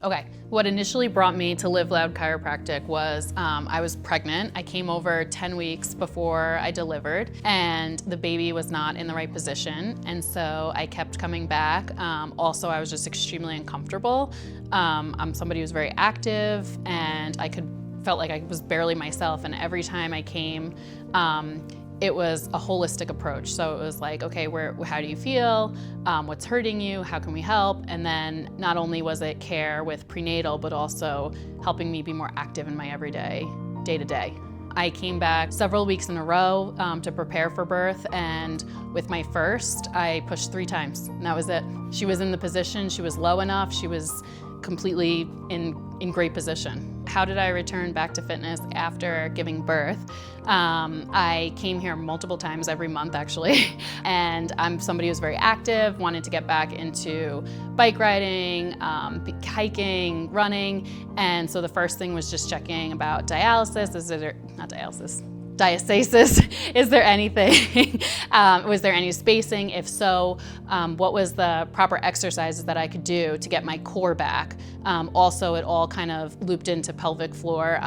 Okay, what initially brought me to Live Loud Chiropractic was I was pregnant. I came over 10 weeks before I delivered, and the baby was not in the right position, and so I kept coming back. Also, I was just extremely uncomfortable. I'm somebody who's very active, and felt like I was barely myself, and every time I came, it was a holistic approach. So it was like, okay, how do you feel? What's hurting you? How can we help? And then not only was it care with prenatal, but also helping me be more active in my everyday, day to day. I came back several weeks in a row to prepare for birth, and with my first, I pushed 3 times, and that was it. She was in the position, she was low enough, she was completely in great position. How did I return back to fitness after giving birth? I came here multiple times every month, actually, and I'm somebody who's very active, wanted to get back into bike riding, hiking, running, and so the first thing was just checking about dialysis. Diastasis. Is there anything? Was there any spacing? If so, what was the proper exercises that I could do to get my core back? Also, it all kind of looped into pelvic floor.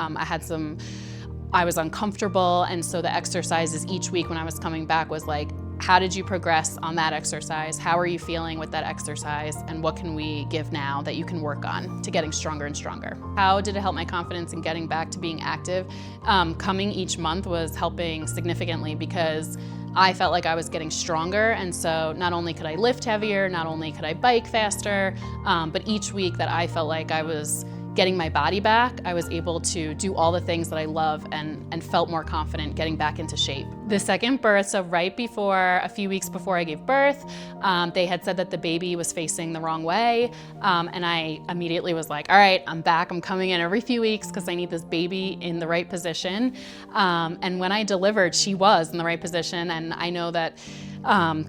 I was uncomfortable, and so the exercises each week when I was coming back was like, how did you progress on that exercise? How are you feeling with that exercise? And what can we give now that you can work on to getting stronger and stronger? How did it help my confidence in getting back to being active? Coming each month was helping significantly because I felt like I was getting stronger, and so not only could I lift heavier, not only could I bike faster, but each week that I felt like I was getting my body back, I was able to do all the things that I love and felt more confident getting back into shape. The second birth, so a few weeks before I gave birth, they had said that the baby was facing the wrong way, and I immediately was like, all right, I'm back, I'm coming in every few weeks because I need this baby in the right position. And when I delivered, she was in the right position, and I know that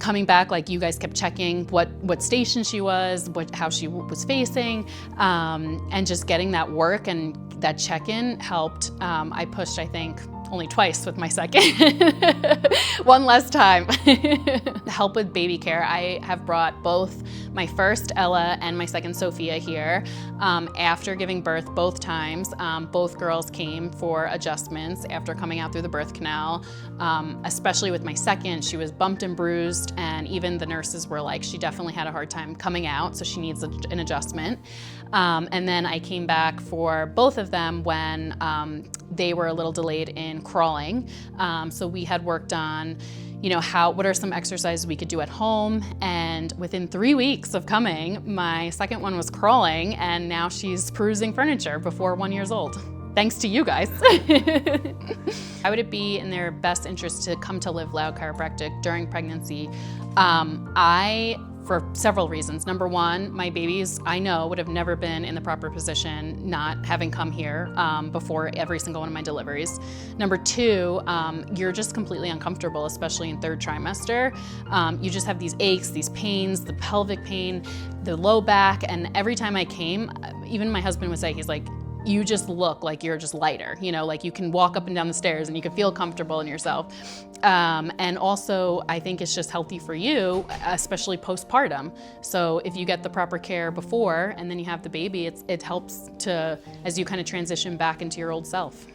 coming back, like you guys kept checking what station she was, how she was facing, and just getting that work and that check-in helped. I pushed, I think, only twice with my second, one less time. Help with baby care. I have brought both my first Ella and my second Sophia here. After giving birth both times, both girls came for adjustments after coming out through the birth canal. Especially with my second, she was bumped and bruised, and even the nurses were like, she definitely had a hard time coming out, so she needs an adjustment. And then I came back for both of them when they were a little delayed in crawling. So we had worked on, what are some exercises we could do at home, and within 3 weeks of coming, my second one was crawling, and now she's perusing furniture before 1 year old. Thanks to you guys. Why would it be in their best interest to come to Live Loud Chiropractic during pregnancy? For several reasons. Number one, my babies, I know, would have never been in the proper position not having come here before every single one of my deliveries. Number two, you're just completely uncomfortable, especially in 3rd trimester. You just have these aches, these pains, the pelvic pain, the low back, and every time I came, even my husband would say, he's like, you just look like you're just lighter, like you can walk up and down the stairs and you can feel comfortable in yourself. And also, I think it's just healthy for you, especially postpartum. So if you get the proper care before and then you have the baby, it helps as you kind of transition back into your old self.